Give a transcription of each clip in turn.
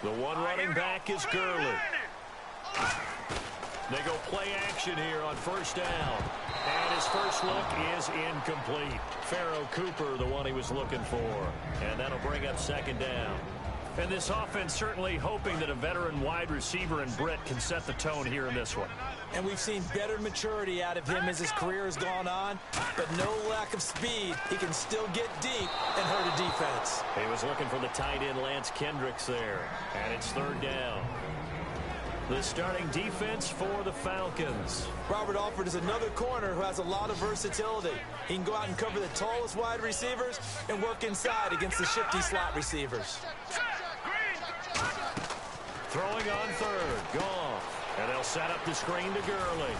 The one running back is Gurley. They go play action here on first down. And his first look is incomplete. Pharaoh Cooper, the one he was looking for. And that'll bring up second down. And this offense certainly hoping that a veteran wide receiver in Britt can set the tone here in this one. And we've seen better maturity out of him as his career has gone on, but no lack of speed. He can still get deep and hurt a defense. He was looking for the tight end Lance Kendricks there, and it's third down. The starting defense for the Falcons. Robert Alford is another corner who has a lot of versatility. He can go out and cover the tallest wide receivers and work inside against the shifty slot receivers. Throwing on third, Goff. And they'll set up the screen to Gurley.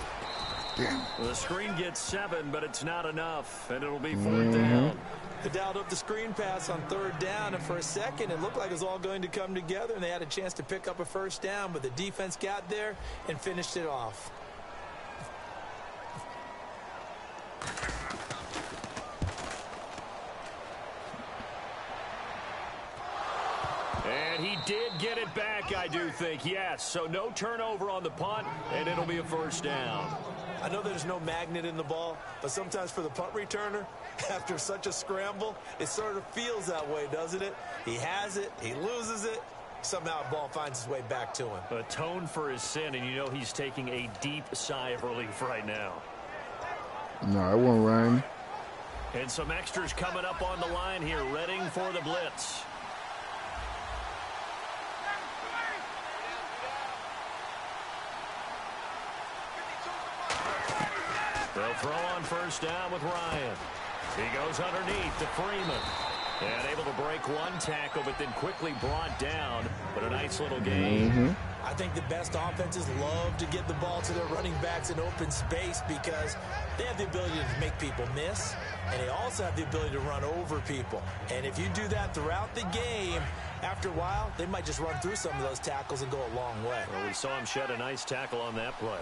Damn. The screen gets 7, but it's not enough, and it'll be fourth down. They dialed up the screen pass on third down, and for a second it looked like it was all going to come together, and they had a chance to pick up a first down, but the defense got there and finished it off. And he did get it back, I do think, yes. So no turnover on the punt, and it'll be a first down. I know there's no magnet in the ball, but sometimes for the punt returner, after such a scramble, it sort of feels that way, doesn't it? He has it, he loses it, somehow the ball finds its way back to him. Atone for his sin, and you know he's taking a deep sigh of relief right now. No, it won't rain. And some extras coming up on the line here, readying for the blitz. They'll throw on first down with Ryan. He goes underneath to Freeman. And able to break one tackle, but then quickly brought down. But a nice little gain. I think the best offenses love to get the ball to their running backs in open space because they have the ability to make people miss, and they also have the ability to run over people. And if you do that throughout the game, after a while, they might just run through some of those tackles and go a long way. Well, we saw him shed a nice tackle on that play.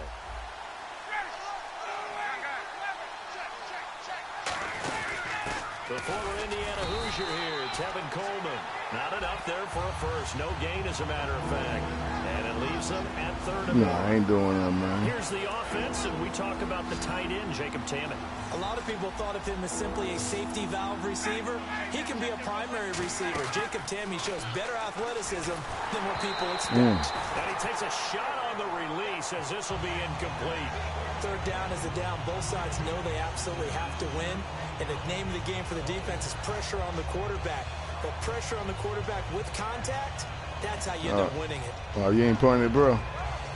The former Indiana Hoosier here, Tevin Coleman. Not enough there for a first. No gain, as a matter of fact. And it leaves them at third and No, I ain't doing that, man. Here's the offense, and we talk about the tight end, Jacob Tammett. A lot of people thought of him as simply a safety valve receiver. He can be a primary receiver. Jacob Tammett shows better athleticism than what people expect. And he takes a shot on the release as this will be incomplete. Third down is a down. Both sides know they absolutely have to win. And the name of the game for the defense is pressure on the quarterback. But pressure on the quarterback with contact, that's how you end up winning it. Oh, you ain't playing it, bro.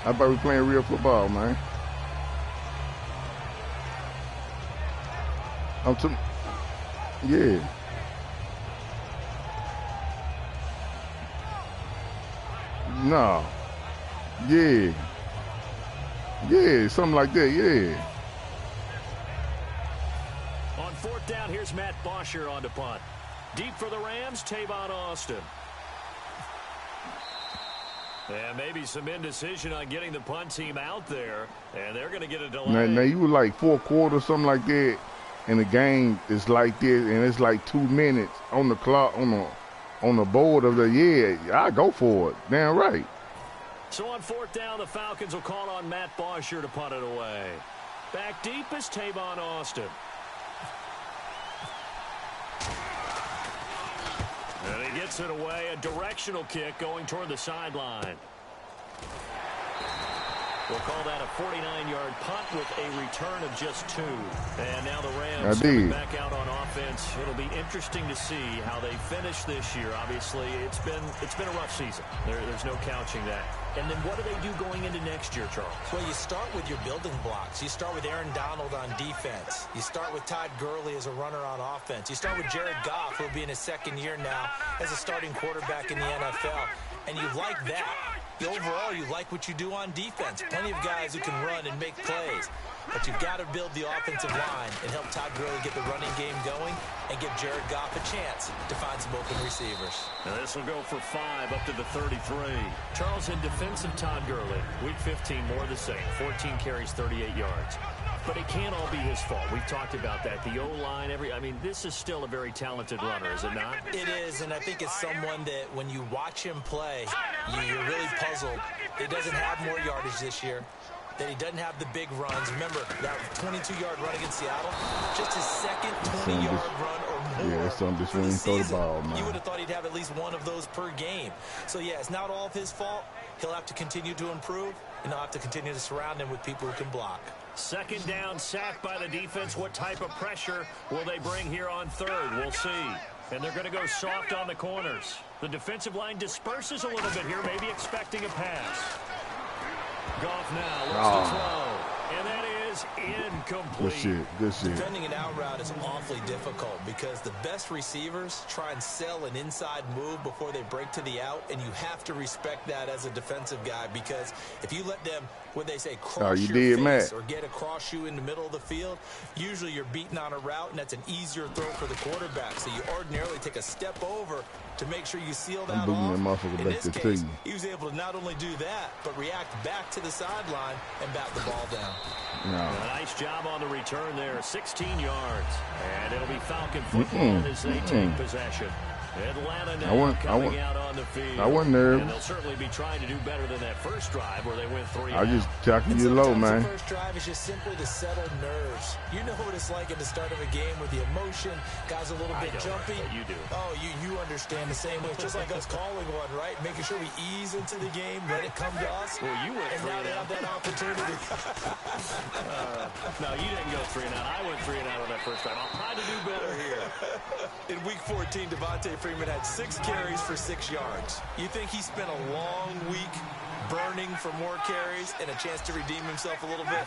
I thought we playing real football, man. Yeah. No. Yeah. Yeah, something like that, yeah. On fourth down, here's Matt Bosher on the punt. Deep for the Rams, Tavon Austin. And maybe some indecision on getting the punt team out there, and they're going to get a delay. Now you were like fourth quarter, something like that, and the game is like this, and it's like 2 minutes on the clock, on the board of the, I go for it. Damn right. So on fourth down, the Falcons will call on Matt Bosher to punt it away. Back deep is Tavon Austin. And he gets it away, a directional kick going toward the sideline. We'll call that a 49-yard punt with a return of just 2. And now the Rams coming back out on offense. It'll be interesting to see how they finish this year. Obviously, it's been a rough season. There's no couching that. And then what do they do going into next year, Charles? Well, you start with your building blocks. You start with Aaron Donald on defense. You start with Todd Gurley as a runner on offense. You start with Jared Goff, who will be in his second year now as a starting quarterback in the NFL. And you like that. Overall, you like what you do on defense. Plenty of guys who can run and make plays. But you've got to build the offensive line and help Todd Gurley get the running game going and give Jared Goff a chance to find some open receivers. Now this will go for 5 up to the 33. Charles, in defense of Todd Gurley, week 15, more of the same. 14 carries, 38 yards. But it can't all be his fault. We've talked about that. The O-line, I mean, this is still a very talented runner, is it not? It is, and I think it's someone that when you watch him play, you're really puzzled. He doesn't have more yardage this year, that he doesn't have the big runs. Remember, that 22-yard run against Seattle, just his second 20-yard run or more. Yeah, it's something when he throw the ball, man. You would have thought he'd have at least one of those per game. So, yeah, it's not all of his fault. He'll have to continue to improve, and he'll have to continue to surround him with people who can block. Second down, sack by the defense. What type of pressure will they bring here on third? We'll see. And they're going to go soft on the corners. The defensive line disperses a little bit here, maybe expecting a pass. Goff now looks to throw, and that is incomplete. Good shit. Defending an out route is awfully difficult because the best receivers try and sell an inside move before they break to the out, and you have to respect that as a defensive guy because if you let them, what they say, cross your face or get across you in the middle of the field, usually you're beaten on a route, and that's an easier throw for the quarterback. So you ordinarily take a step over to make sure you seal that off. In this case, he was able to not only do that, but react back to the sideline and bat the ball down. A nice job on the return there, 16 yards. And it'll be Falcon football as they take possession. Atlanta now coming out on the field. I wasn't there. And they'll certainly be trying to do better than that first drive where they went 3 I just talking you low, man. The first drive is just simply to settle nerves. You know what it's like at the start of a game with the emotion, guys a little bit jumpy. But you do. Oh, you understand the same way. It's just like us calling one, right? Making sure we ease into the game, let it come to us. Well, you went 3 and out. Have that opportunity. No, you didn't go 3 and out. I went 3 and out on that first drive. I'll try to do better here. In Week 14, Devontae Freeman had 6 carries for 6 yards. You think he spent a long week burning for more carries and a chance to redeem himself a little bit?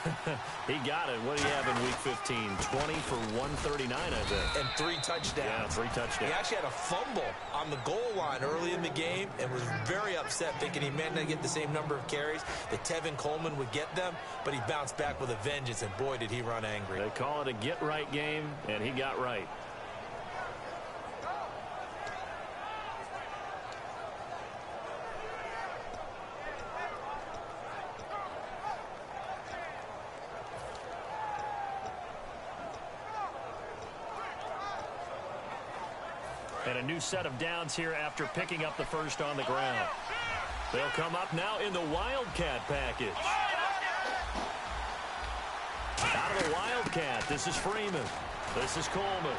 He got it. What do you have in Week 15? 20 for 139, I think. And 3 touchdowns. Yeah, 3 touchdowns. He actually had a fumble on the goal line early in the game and was very upset, thinking he may not get the same number of carries that Tevin Coleman would get them, but he bounced back with a vengeance, and boy, did he run angry. They call it a get-right game, and he got right. And a new set of downs here after picking up the first on the ground. They'll come up now in the Wildcat package. Out of the Wildcat, this is Freeman. This is Coleman.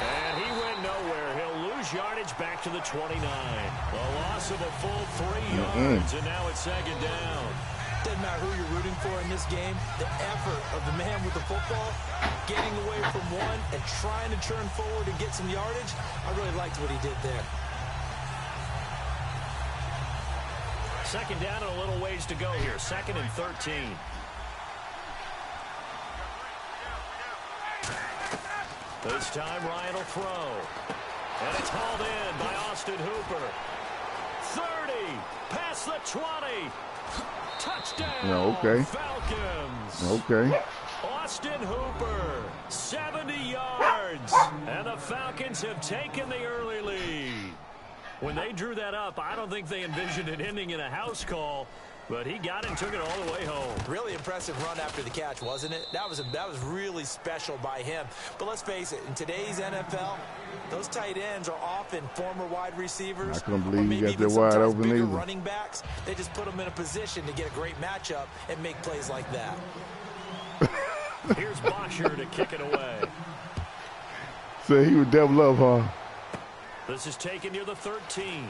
And he went nowhere. He'll lose yardage back to the 29. A loss of a full 3 yards, and now it's second down. Doesn't matter who you're rooting for in this game. The effort of the man with the football, getting away from one and trying to turn forward and get some yardage, I really liked what he did there. Second down and a little ways to go here. 2nd and 13. This time Ryan will throw. And it's hauled in by Austin Hooper. 30, past the 20. Touchdown, Falcons. Okay. Austin Hooper, 70 yards. And the Falcons have taken the early lead. When they drew that up, I don't think they envisioned it ending in a house call. But he got it and took it all the way home. Really impressive run after the catch, wasn't it? That was really special by him. But let's face it, in today's NFL, those tight ends are often former wide receivers. I couldn't believe you got that wide open either. Running backs, they just put them in a position to get a great matchup and make plays like that. Here's Bosher to kick it away. So he would double up, huh? This is taken near the 13.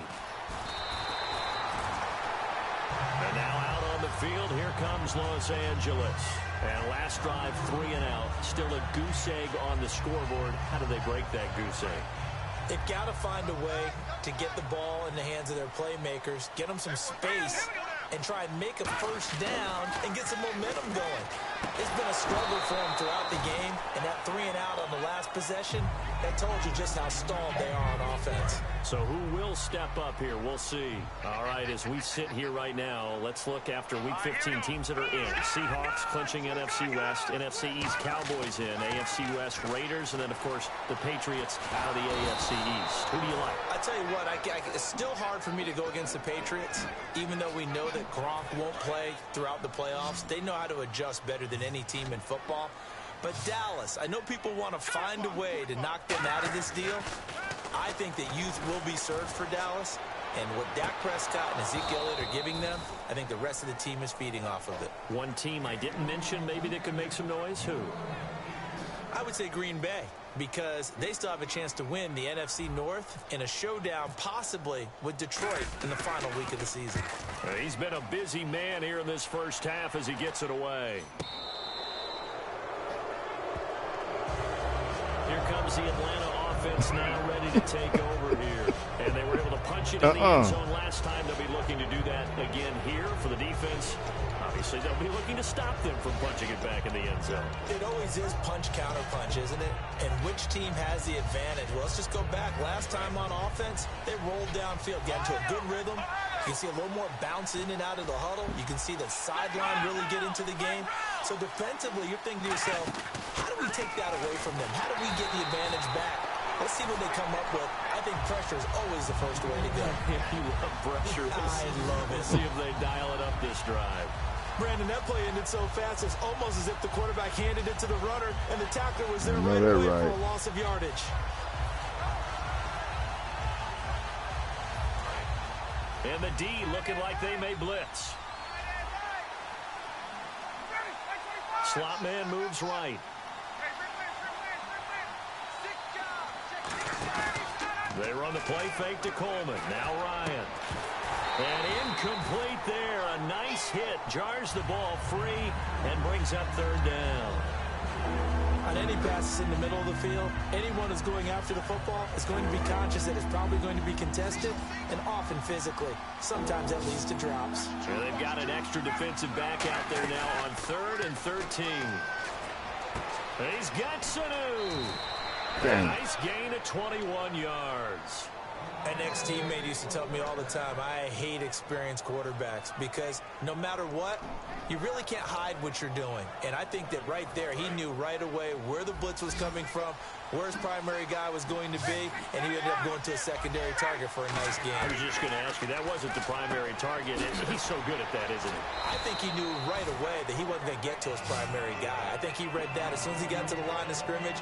And now out on the field, here comes Los Angeles. And last drive, 3 and out. Still a goose egg on the scoreboard. How do they break that goose egg? They've got to find a way to get the ball in the hands of their playmakers, get them some space, and try and make a first down and get some momentum going. It's been a struggle for them throughout the game, and that 3 and out on the last possession, that told you just how stalled they are on offense. So who will step up here? We'll see. All right, as we sit here right now, let's look after Week 15 teams that are in. Seahawks clinching NFC West, NFC East Cowboys in, AFC West Raiders, and then, of course, the Patriots out of the AFC East. Who do you like? I tell you what, it's still hard for me to go against the Patriots, even though we know that Gronk won't play throughout the playoffs. They know how to adjust better than than any team in football. But Dallas, I know people want to find a way to knock them out of this deal. I think that youth will be served for Dallas. And what Dak Prescott and Ezekiel Elliott are giving them, I think the rest of the team is feeding off of it. One team I didn't mention maybe that could make some noise, who? I would say Green Bay, because they still have a chance to win the NFC North in a showdown possibly with Detroit in the final week of the season. He's been a busy man here in this first half as he gets it away. Here comes the Atlanta offense now ready to take over here. And they were able to punch it in the end zone last time. They'll be looking to do that again here for the defense. Obviously, they'll be looking to stop them from punching it back in the end zone. It always is punch-counter-punch, isn't it? And which team has the advantage? Well, let's just go back. Last time on offense, they rolled downfield, got into a good rhythm. You can see a little more bounce in and out of the huddle. You can see the sideline really get into the game. So defensively, you're thinking to yourself, how do we take that away from them? How do we get the advantage back? Let's see what they come up with. I think pressure is always the first way to go. You love pressure. I love it. We'll see if they dial it up this drive. Brandon, that play ended so fast, it's almost as if the quarterback handed it to the runner, and the tackler was there right away for a loss of yardage. And the D looking like they may blitz. Slot man moves right. They run the play fake to Coleman. Now Ryan. And incomplete there. A nice hit. Jars the ball free and brings up third down. On any passes in the middle of the field, anyone who's going after the football is going to be conscious that it's probably going to be contested and often physically. Sometimes that leads to drops. And they've got an extra defensive back out there now on 3rd and 13. He's got Sanu. A nice gain of 21 yards. An ex-teammate used to tell me all the time, I hate experienced quarterbacks because no matter what, you really can't hide what you're doing. And I think that right there, he knew right away where the blitz was coming from, where his primary guy was going to be, and he ended up going to a secondary target for a nice game. I was just going to ask you, that wasn't the primary target. He's so good at that, isn't he? I think he knew right away that he wasn't going to get to his primary guy. I think he read that as soon as he got to the line of scrimmage,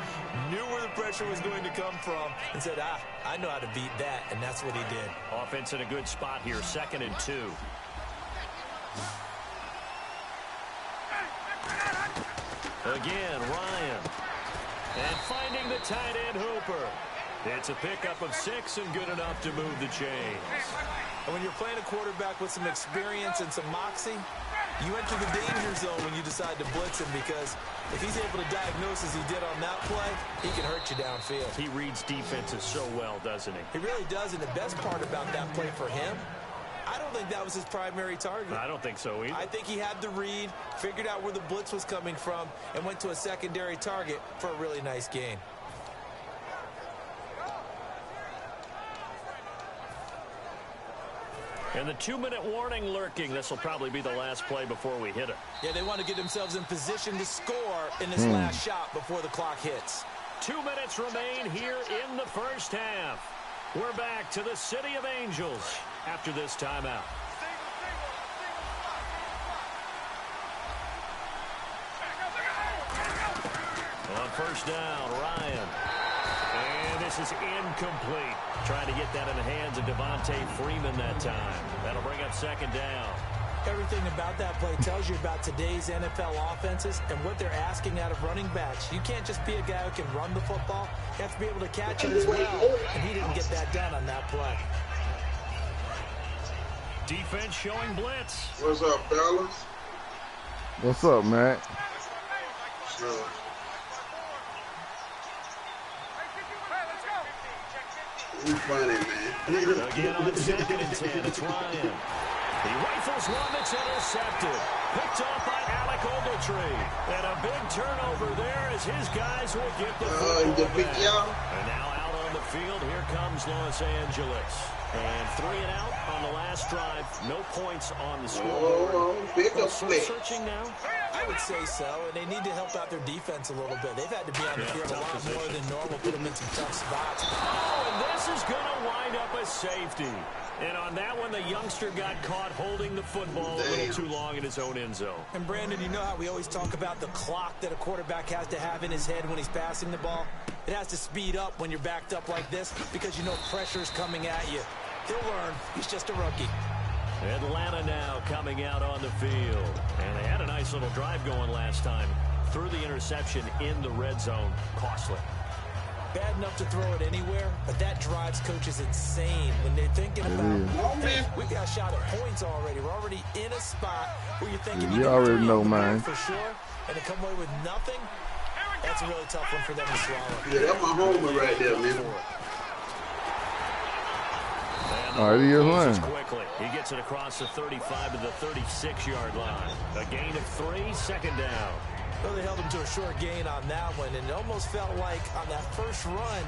knew where the pressure was going to come from, and said, I know how to beat that, and that's what he did. Offense in a good spot here, 2nd and 2. Again, Ryan. And finding the tight end Hooper. It's a pickup of 6 and good enough to move the chains. And when you're playing a quarterback with some experience and some moxie, you enter the danger zone when you decide to blitz him, because if he's able to diagnose as he did on that play, he can hurt you downfield. He reads defenses so well, doesn't he? He really does, and the best part about that play for him, I don't think that was his primary target. I don't think so either. I think he had the read, figured out where the blitz was coming from, and went to a secondary target for a really nice gain. And the 2-minute warning lurking. This will probably be the last play before we hit it. Yeah, they want to get themselves in position to score in this last shot before the clock hits. 2 minutes remain here in the first half. We're back to the City of Angels after this timeout. On first down, Ryan. And this is incomplete. Trying to get that in the hands of Devontae Freeman that time. That'll bring up 2nd down. Everything about that play tells you about today's NFL offenses and what they're asking out of running backs. You can't just be a guy who can run the football. You have to be able to catch it as well. And he didn't get that done on that play. Defense showing blitz. What's up, fellas? What's up, Matt? Sure. You funny, man. Again on 2nd and 10, it's Ryan. He rifles one that's intercepted. Picked off by Alec Ogletree. And a big turnover there as his guys will get the football back. And now out on the field, here comes Los Angeles. And 3 and out on the last drive. No points on the scoreboard. Searching now? I would say so, and they need to help out their defense a little bit. They've had to be on the field a lot more than normal, put them in some tough spots. Oh, and this is going to wind up a safety. And on that one, the youngster got caught holding the football a little too long in his own end zone. And, Brandon, you know how we always talk about the clock that a quarterback has to have in his head when he's passing the ball? It has to speed up when you're backed up like this because you know pressure's coming at you. He'll learn. He's just a rookie. Atlanta now coming out on the field. And they had a nice little drive going last time. Threw the interception in the red zone. Costly. Bad enough to throw it anywhere, but that drives coaches insane when they're thinking about, hey, we got a shot at points already. We're already in a spot where you're thinking you already know, man. For sure, and to come away with nothing, that's a really tough one for them to swallow. Yeah, that's my homer right there, man. All right, he is one. Quickly. He gets it across the 35 to the 36-yard line. A gain of 3, second down. Well, they held him to a short gain on that one, and it almost felt like on that first run,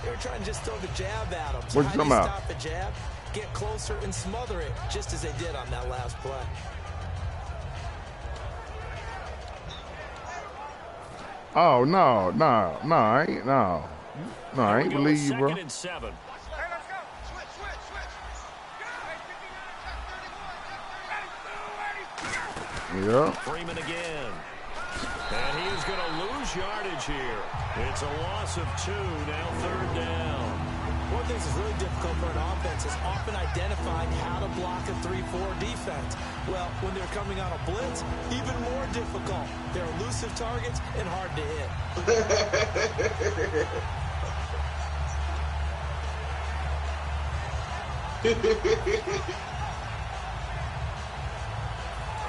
they were trying to just throw the jab at him. So how do you stop the jab? Get closer and smother it, just as they did on that last play. Oh, no, I ain't believe you, bro. 2nd and 7. Yeah. Freeman again. And he is going to lose yardage here. It's a loss of 2, now 3rd down. One thing that's really difficult for an offense is often identifying how to block a 3-4 defense. Well, when they're coming on a blitz, even more difficult. They're elusive targets and hard to hit.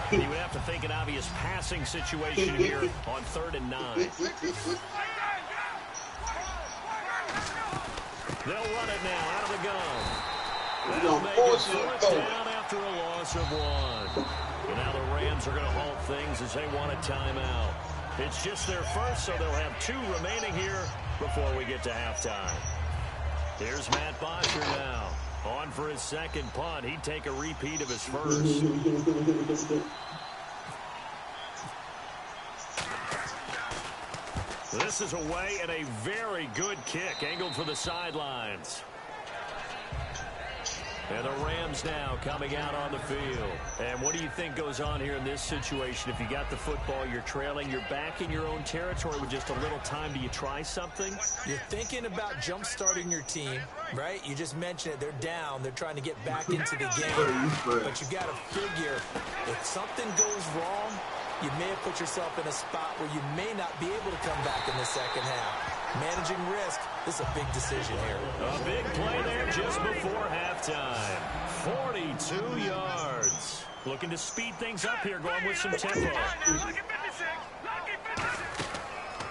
You would have to think an obvious passing situation here on 3rd and 9. They'll run it now out of the gun. That'll make it 4th down after a loss of 1. And now the Rams are going to halt things as they want a timeout. It's just their first, so they'll have 2 remaining here before we get to halftime. Here's Matt Bosher now. On for his 2nd punt. He'd take a repeat of his first. This is away and a very good kick. Angled for the sidelines. And the Rams now coming out on the field. And what do you think goes on here in this situation? If you got the football, you're trailing, you're back in your own territory with just a little time. Do you try something? You're thinking about jump-starting your team, right? You just mentioned it. They're down. They're trying to get back into the game. But you got to figure if something goes wrong, you may have put yourself in a spot where you may not be able to come back in the second half. Managing risk, this is a big decision here. A big play there just before halftime. 42 yards. Looking to speed things up here, going with some tempo.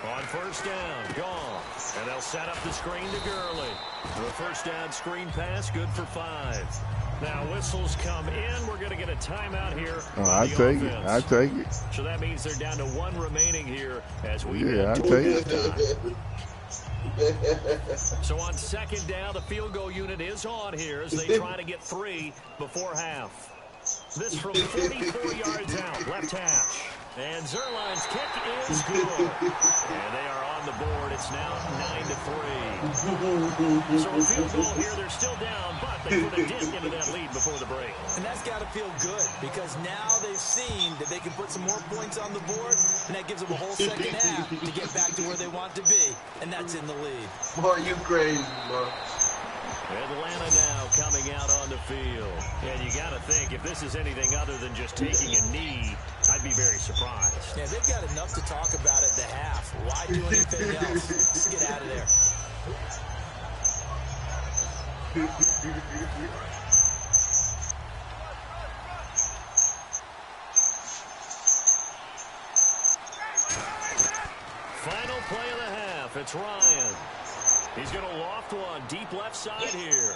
On 1st down, gone. And they'll set up the screen to Gurley. The 1st down screen pass, good for 5. Now whistles come in. We're going to get a timeout here. I take it. I take it. So that means they're down to 1 remaining here as we I take it. So on 2nd down, the field goal unit is on here as they try to get 3 before half. This from 44 yards out, left hash. And Zerline's kick is good. And they are on the board. It's now 9-3. So a field goal here. They're still down, but they put a dent into that lead before the break. And that's got to feel good because now they've seen that they can put some more points on the board, and that gives them a whole second half to get back to where they want to be, and that's in the lead. Boy, you crazy, bro. Atlanta now coming out on the field. And you got to think, if this is anything other than just taking a knee, I'd be very surprised. Yeah, they've got enough to talk about at the half. Why do anything else? Just get out of there. Final play of the half. It's Ryan. He's going to loft one deep left side here.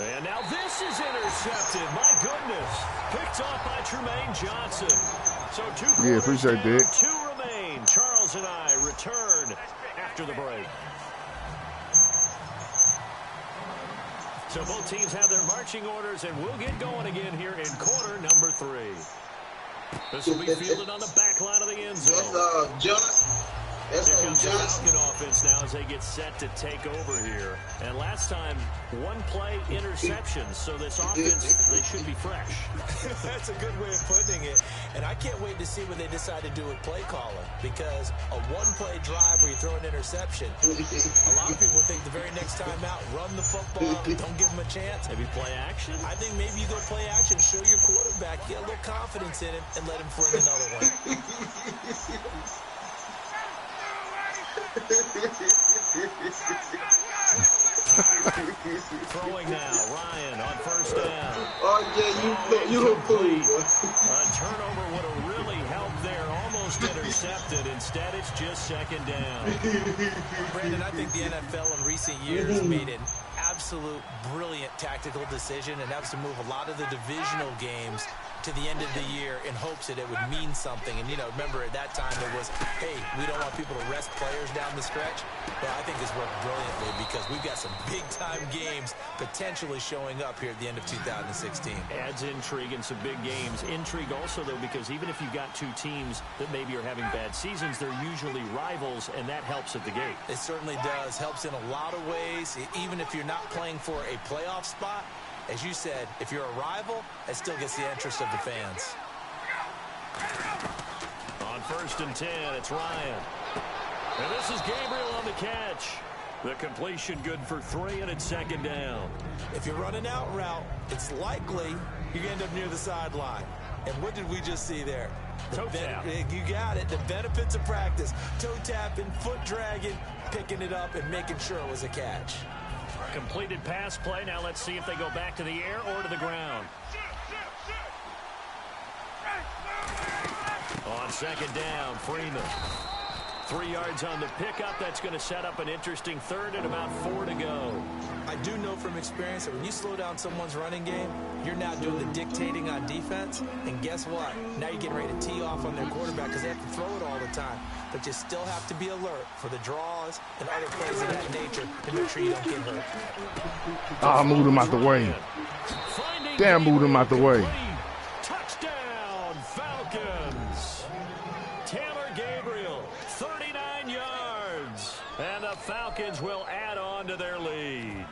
And now this is intercepted. My goodness. Picked off by Tremaine Johnson. So 2 quarters appreciate down, that. 2 remain. Charles and I return after the break. So both teams have their marching orders, and we'll get going again here in quarter number 3. This will be fielded on the back line of the end zone. That's Johnson. That's Here comes the Johnson. Falcon offense now as they get set to take over here. And last time, one play interceptions. So this offense, they should be fresh. That's a good way of putting it. And I can't wait to see what they decide to do with play calling. Because a one-play drive where you throw an interception, a lot of people think the very next time out, run the football, don't give them a chance. Maybe play action? I think maybe you go play action, show your quarterback, get a little confidence in him, and let him fling another one. Throwing now, Ryan on first down. Oh, yeah, you a fool. A turnover would have really helped there. Almost intercepted. Instead, it's just second down. Brandon, I think the NFL in recent years made an absolute brilliant tactical decision, and that was to move a lot of the divisional games to the end of the year in hopes that it would mean something. And, you know, remember at that time it was, hey, we don't want people to rest players down the stretch. But I think this worked brilliantly because we've got some big-time games potentially showing up here at the end of 2016. Adds intrigue in some big games. Intrigue also, though, because even if you've got two teams that maybe are having bad seasons, they're usually rivals, and that helps at the gate. It certainly does. Helps in a lot of ways. Even if you're not playing for a playoff spot, as you said, if you're a rival, it still gets the interest of the fans. On 1st and 10, it's Ryan. And this is Gabriel on the catch. The completion good for 3, and it's second down. If you're running out route, it's likely you end up near the sideline. And what did we just see there? Toe tap. You got it. The benefits of practice. Toe tapping, foot dragging, picking it up, and making sure it was a catch. Completed pass play. Now let's see if they go back to the air or to the ground. On second down, Freeman. 3 yards on the pickup. That's going to set up an interesting third and about 4 to go. I do know from experience that when you slow down someone's running game, you're now doing the dictating on defense. And guess what? Now you're getting ready to tee off on their quarterback because they have to throw it all the time. But you still have to be alert for the draws and other plays of that nature to make sure you don't get hurt. I moved him out the way. Damn, moved him out the way. Touchdown, Falcons. Taylor Gabriel, 39 yards. And the Falcons will add on to their lead.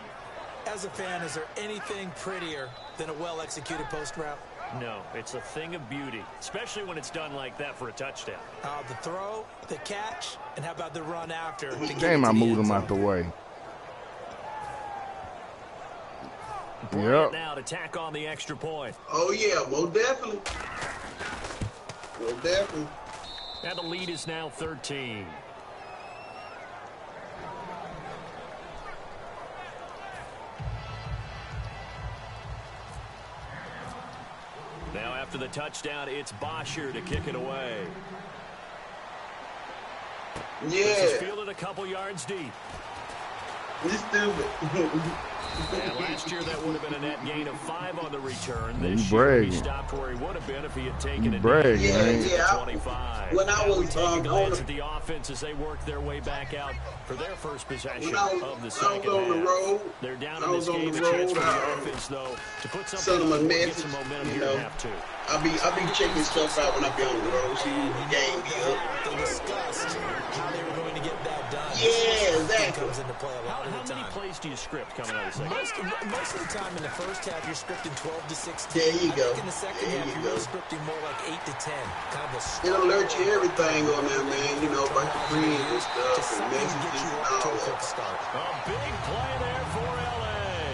As a fan, is there anything prettier than a well-executed post route? No, it's a thing of beauty, especially when it's done like that for a touchdown. The throw, the catch, and how about the run after? Damn, I moved him out the way. Yep. Now to tack on the extra point. Oh, yeah, most definitely. Most definitely. And the lead is now 13. Now after the touchdown, it's Bosher to kick it away. Yeah. This is fielded a couple yards deep. He's stupid. And last year, that would have been a net gain of 5 on the return. This year, he stopped where he would have been if he had taken it. Yeah. 25. When I was taking a glance at the offense as they work their way back out for their first possession of the second on the road. They're down in this game. A chance for the offense, though, to put something on and get some momentum here in half 2. I'll be checking stuff out when I be on the road. See the game be up. They discussed how they were going to get that done. Yeah, exactly. Comes into play a lot of the time. How many plays do you script coming out of the second? Most of the time in the first half, you're scripting 12 to 16. There you go. I think in the second half, you're really scripting more like 8 to 10. Kind of a it'll alert you everything on there, man. You know, about the friends and stuff and messages and all that. A big play there for L.A.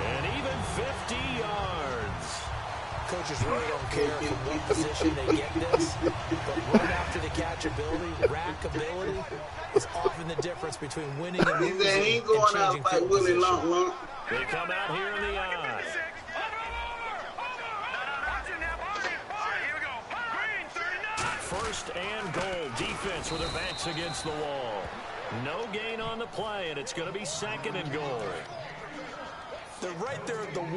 And even 50 yards. Coaches really don't care from what position they get this, but run after the catch ability, rack ability is often the difference between winning and losing. He ain't going out like Willie Long. They come out here in the eye. First and goal, defense with their backs against the wall. No gain on the play, and it's going to be second and goal. They're right there at the 1.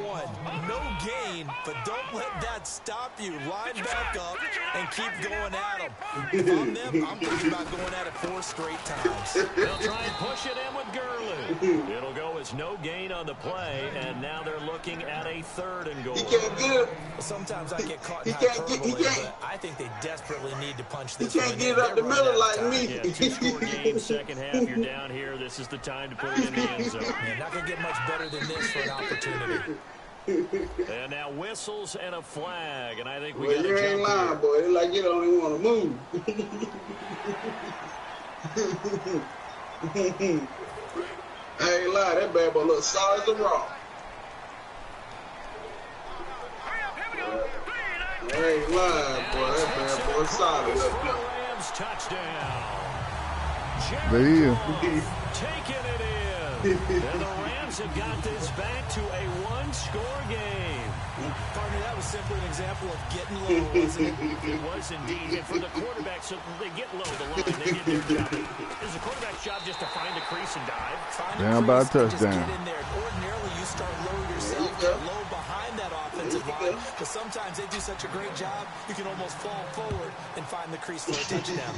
No gain, but don't let that stop you. Line back up and keep going at them. If I'm them, I'm thinking about going at it 4 straight times. They'll try and push it in with Gurley. It'll go as no gain on the play, and now they're looking at a 3rd and goal. He can't get it. Sometimes I get caught in hyperbole, but I think they desperately need to punch this one in. He can't get it up the middle like me. Yeah, 2-score game, second half, you're down here. This is the time to put it in the end zone. Man, not going to get much better than this for an opportunity. And now whistles and a flag, and I think we got you ain't lying, boy. It's like you don't even want to move. I ain't lying. That bad boy looks solid as a rock. I ain't lying, boy. That bad boy solid up there. Rams touchdown. There he is. Taking it in. And the Rams have got this back to a 1-score game. Partner, that was simply an example of getting low, wasn't it? It was indeed. And for the quarterback, so they get low the line. They get their job. Is the quarterback's job just to find a crease and dive? Down by a touchdown. Just get in there. Ordinarily, you start low yourself, get low behind that offensive line. But sometimes they do such a great job, you can almost fall forward and find the crease for a touchdown.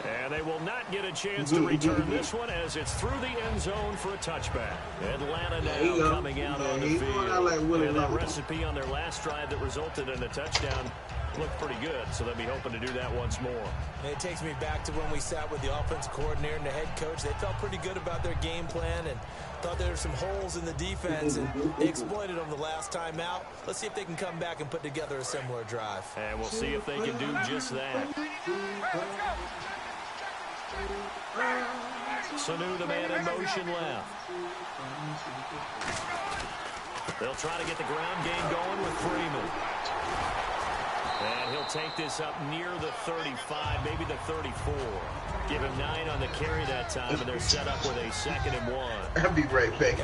And they will not get a chance to return this one as it's through the end zone for a touchback. Atlanta now coming out on the field. And that recipe on their last drive that resulted in a touchdown looked pretty good, so they'll be hoping to do that once more. And it takes me back to when we sat with the offensive coordinator and the head coach. They felt pretty good about their game plan and thought there were some holes in the defense, and they exploited them the last time out. Let's see if they can come back and put together a similar drive. And we'll see if they can do just that. Sanu, the man in motion left. They'll try to get the ground game going with Freeman. And he'll take this up near the 35, maybe the 34. Give him 9 on the carry that time, and they're set up with a 2nd and 1. I'll be right back.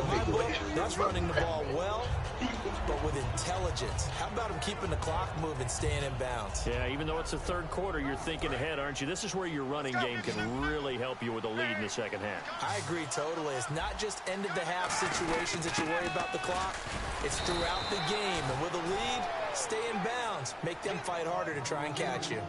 That's running the ball well, but with intelligence. How about him keeping the clock moving, staying in bounds? Yeah, even though it's the 3rd quarter, you're thinking ahead, aren't you? This is where your running game can really help you with a lead in the second half. I agree totally. It's not just end-of-the-half situations that you worry about the clock. It's throughout the game. And with a lead, stay in bounds. Make them fight harder to try and catch you.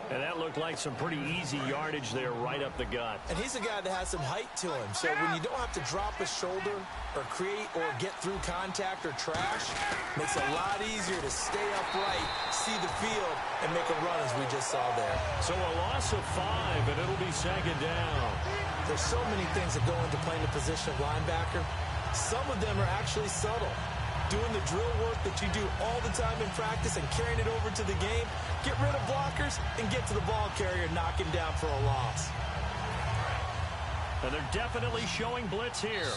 And that looked like some pretty easy yardage there right up the gut. And he's a guy that has some height to him. So when you don't have to drop a shoulder or create or get through contact or trash, makes it a lot easier to stay upright, see the field, and make a run as we just saw there. So a loss of 5, and it'll be 2nd down. There's so many things that go into playing the position of linebacker. Some of them are actually subtle. Doing the drill work that you do all the time in practice and carrying it over to the game. Get rid of blockers and get to the ball carrier, knock him down for a loss. And they're definitely showing blitz here.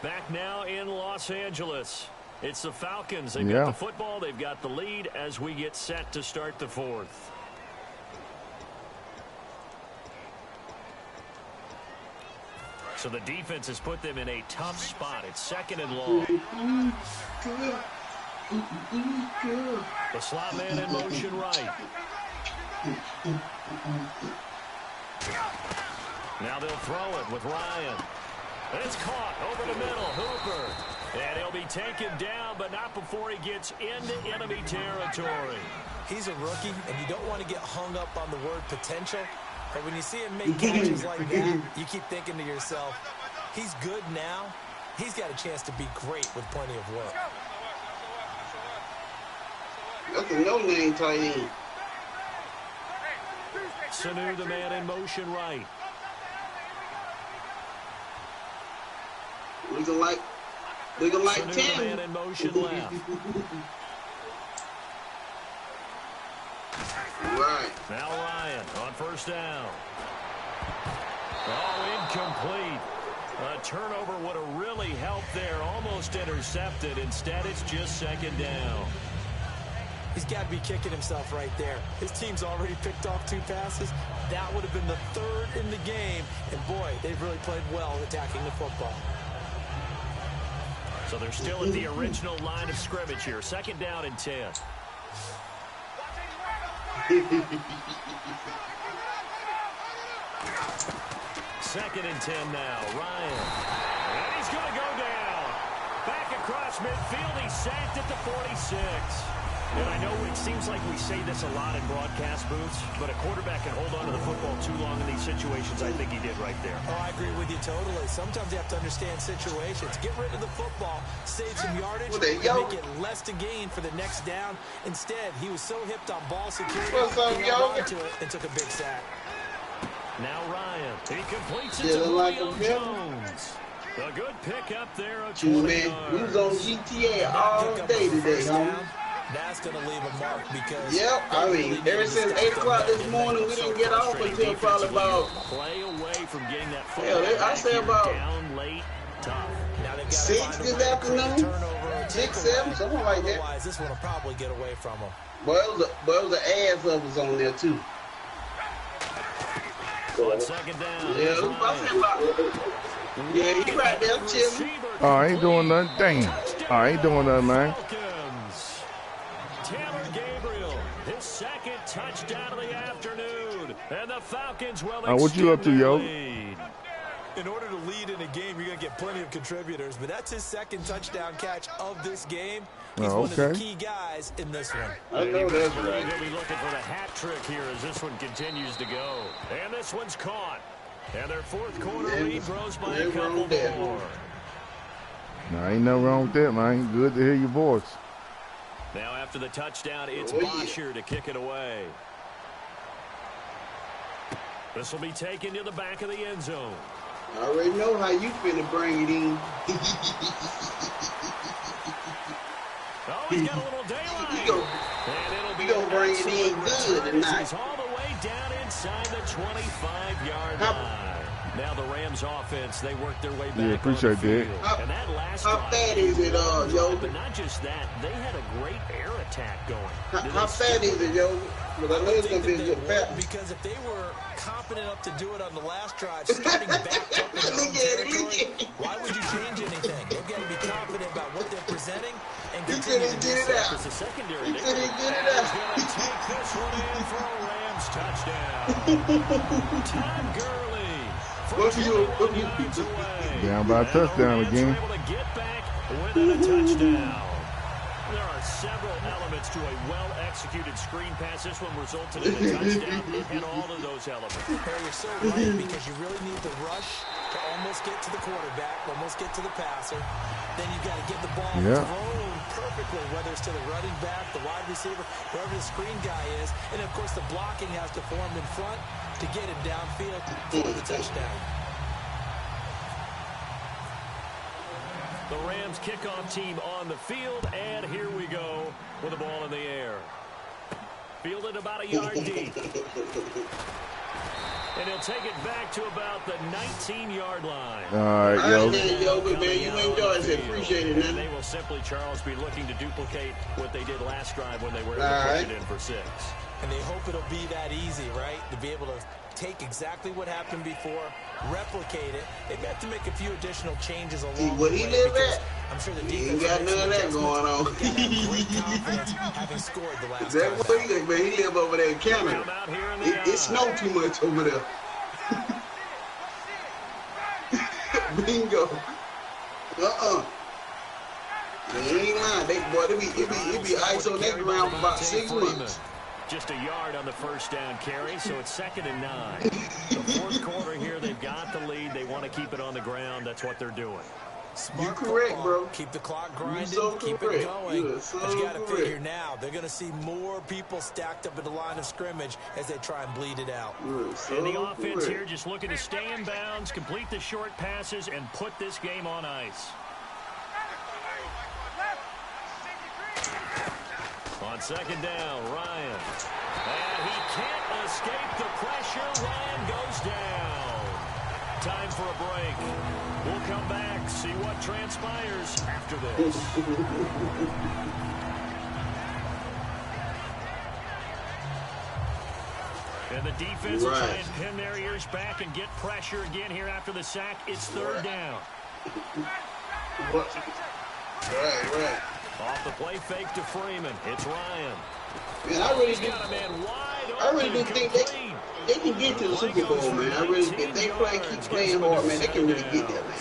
Back now in Los Angeles. It's the Falcons. They've got the football. They've got the lead as we get set to start the 4th. So the defense has put them in a tough spot. It's 2nd and long. The slot man in motion right. Now they'll throw it with Ryan. It's caught over the middle. Hooper. And he'll be taken down, but not before he gets into enemy territory. He's a rookie, and you don't want to get hung up on the word potential. But when you see him make catches like that, you keep thinking to yourself, he's good now. He's got a chance to be great with plenty of work. That's a no-name tight end. Sanu, the man in motion right. Looking like Sanu, 10. the man in motion left. Right. Now Ryan on 1st down. Oh, incomplete. A turnover would have really helped there. Almost intercepted. Instead, it's just 2nd down. He's got to be kicking himself right there. His team's already picked off 2 passes. That would have been the 3rd in the game. And, boy, they've really played well attacking the football. So they're still at the original line of scrimmage here. 2nd down and 10. 2nd and 10 now. Ryan. And he's going to go down. Back across midfield. He's sacked at the 46. And I know it seems like we say this a lot in broadcast booths, but a quarterback can hold on to the football too long in these situations. I think he did right there. Oh, I agree with you totally. Sometimes you have to understand situations. Get rid of the football, save some yardage, and make it less to gain for the next down. Instead, he was so hipped on ball security, he held on to it and took a big sack. Now Ryan. He completes it to Julio Jones. A good pickup there of 20 yards. We was on GTA all day today, homie. That's going to leave a mark because... Yep, I mean, ever since 8 o'clock this morning, we didn't get off until probably about... Play away from getting that I say about down late, tough. 6 this afternoon, 6, 7, something like that. Otherwise, this one will probably get away from him. But it was an ass of us on there, too. On 2nd down. Yeah, he right there chilling. Oh, I ain't doing nothing. Dang. Oh, I ain't doing nothing, man. His 2nd touchdown of the afternoon. And the Falcons will what you up to, yo? In order to lead in a game, you're going to get plenty of contributors, but that's his 2nd touchdown catch of this game. He's one of the key guys in this one. I know that's right. He'll be looking for the hat trick here as this one continues to go. And this one's caught. And their 4th quarter lead grows by a couple more. No, ain't nothing wrong with that, man. Good to hear your voice. Now after the touchdown, it's Bosher to kick it away. This will be taken to the back of the end zone. I already know how you finna bring it in. Oh, he's got a little daylight. He gonna bring it in good tonight. He's all the way down inside the 25-yard line. Now the Rams offense, they work their way back. Yeah, appreciate that. How fat is it, yo? But not just that, they had a great air attack going. How fat is it, yo? Because I know it's gonna be a good fat. Because if they were confident enough to do it on the last drive, starting back up in their own territory, why would you change anything? They've got to be confident about what they're presenting and continue to do so. It's a secondary. He said he get it out. He's going to take this one in for a Rams touchdown. Todd Gurley. Down by a touchdown again. Able to get back without a touchdown. There are several elements to a well-executed screen pass. This one resulted in a touchdown and all of those elements. Harry, you're so right because you really need the rush to almost get to the quarterback, almost get to the passer. Then you've got to get the ball thrown perfectly, whether it's to the running back, the wide receiver, wherever the screen guy is. And, of course, the blocking has to form in front to get him downfield for the touchdown. The Rams kickoff team on the field, and here we go with the ball in the air. Fielded about a yard deep. And he'll take it back to about the 19-yard line. All right, yo. Man, you enjoy it. Appreciate it, man. And they will simply, Charles, be looking to duplicate what they did last drive when they were able to push it in for 6. And they hope it'll be that easy, right? To be able to take exactly what happened before, replicate it. They've got to make a few additional changes along the way. Where he live at? I'm sure the He defense ain't got none of that going on. great confidence having scored the last That's what he live, man. He live over there in Canada. It snowed too much over there. Bingo. They ain't lying. It be ice on that ground for about 6 months. Just a yard on the first down carry, so it's 2nd and 9. The 4th quarter here, they've got the lead. They want to keep it on the ground. That's what they're doing. Smart you correct, football. bro. Keep the clock grinding, keep it going. So but you got to figure now, they're going to see more people stacked up at the line of scrimmage as they try and bleed it out. And the offense here just looking to stay in bounds, complete the short passes, and put this game on ice. On 2nd down, Ryan. And he can't escape the pressure. Ryan goes down. Time for a break. We'll come back, see what transpires after this. And the defense will try and pin their ears back and get pressure again here after the sack. It's 3rd down. Right. Off the play fake to Freeman. It's Ryan. Man, I really got a man wide I really do think they can get to the Super Bowl, man. I really, if they keep playing hard, man, they can really get there, man.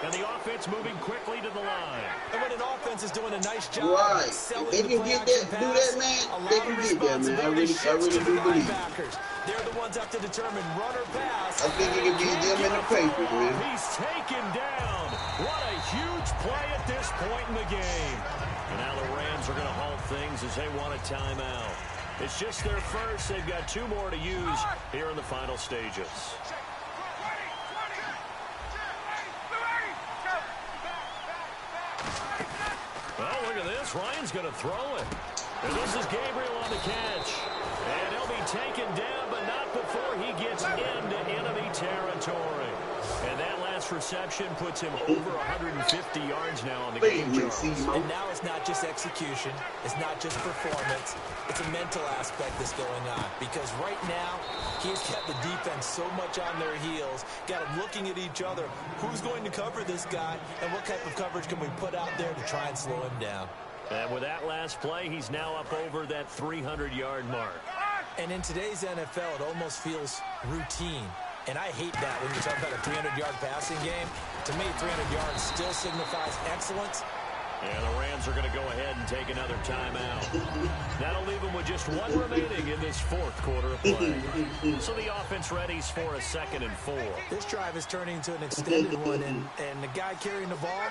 And the offense moving quickly to the line. And when an offense is doing a nice job, right? If they can get that, do that, man, they can get there, man. I really do believe. They're the ones have to determine run or pass. I think it can be them in the Patriots, man. He's taken down. What a huge play at this point in the game. And now the Rams are going to halt things as they want a timeout. It's just their first. They've got 2 more to use here in the final stages. Oh, look at this. Ryan's going to throw it. And this is Gabriel on the catch. And he'll be taken down, but not before he gets into enemy territory. And that last reception puts him over 150 yards now on the game. And now it's not just execution. It's not just performance. It's a mental aspect that's going on. Because right now, he's kept the defense so much on their heels, got them looking at each other. Who's going to cover this guy, and what type of coverage can we put out there to try and slow him down? And with that last play, he's now up over that 300-yard mark. And in today's NFL, it almost feels routine. And I hate that when you talk about a 300-yard passing game. To me, 300 yards still signifies excellence. And the Rams are going to go ahead and take another timeout. That'll leave them with just 1 remaining in this 4th quarter of play. So the offense readies for a 2nd and 4. This drive is turning into an extended one, and the guy carrying the ball,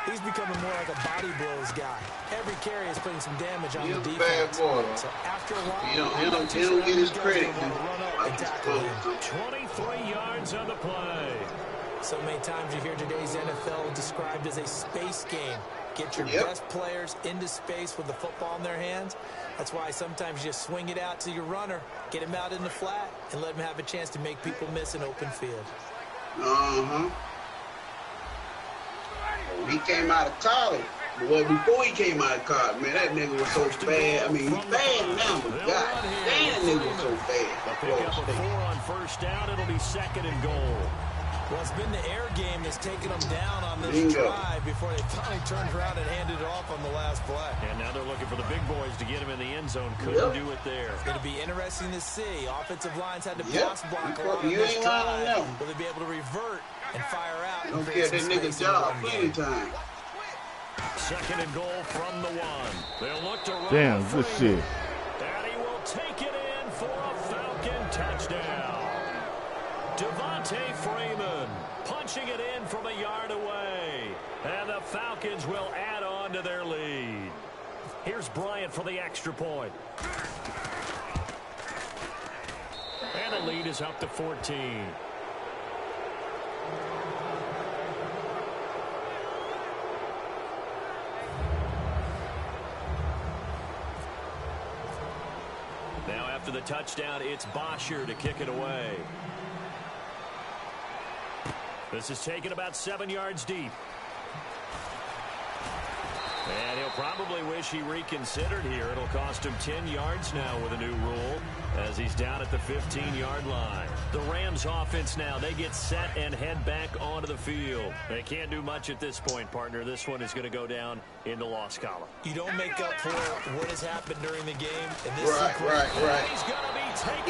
he's becoming more like a body blows guy. Every carry is putting some damage on the defense. So after a while, he don't get his credit. Run up and tackle him. 23 yards on the play. So many times you hear today's NFL described as a space game. Get your best players into space with the football in their hands. That's why sometimes you just swing it out to your runner, get him out in the flat, and let him have a chance to make people miss an open field. He came out of college. Well, before he came out of college, man, that nigga was so bad. I mean, he's bad now, but God damn, that nigga was so bad. A pickup of 4 on first down. It'll be 2nd and goal. Well, it's been the air game that's taken them down on this drive before they finally turned around and handed it off on the last play. And now they're looking for the big boys to get him in the end zone. Couldn't do it there. It's going to be interesting to see. Offensive lines had to pass block a lot on this drive. Will they be able to revert and fire out? Don't care that nigga's job plenty time. 2nd and goal from the 1. They'll look to run. Damn, good shit. And he will take it in for a Falcon touchdown. Devontae Freeman punching it in from a yard away. And the Falcons will add on to their lead. Here's Bryant for the extra point. And the lead is up to 14. Now after the touchdown, it's Bosher to kick it away. This is taken about 7 yards deep. And he'll probably wish he reconsidered here. It'll cost him 10 yards now with a new rule as he's down at the 15-yard line. The Rams offense now, they get set and head back onto the field. They can't do much at this point, partner. This one is going to go down in the loss column. You don't make up for what has happened during the game. And this right. He's going to be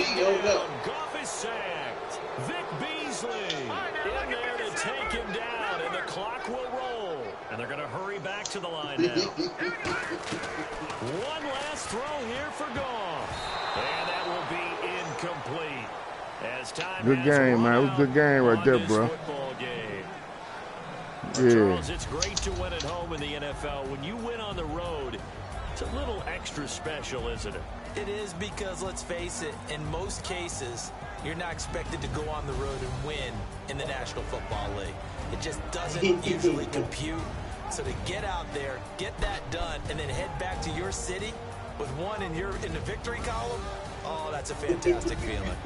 taken down. Goff is sacked. Vic Beasley in there to take him down, and the clock will roll. And they're going to hurry back to the line now. One last throw here for Goff. And that will be incomplete. As time good game, man. It was a good game right there, bro. Football game. Yeah. Charles, it's great to win at home in the NFL. When you win on the road, it's a little extra special, isn't it? It is, because let's face it, in most cases, you're not expected to go on the road and win in the National Football League. It just doesn't usually compute. So to get out there, get that done, and then head back to your city with one in the victory column, oh, that's a fantastic feeling.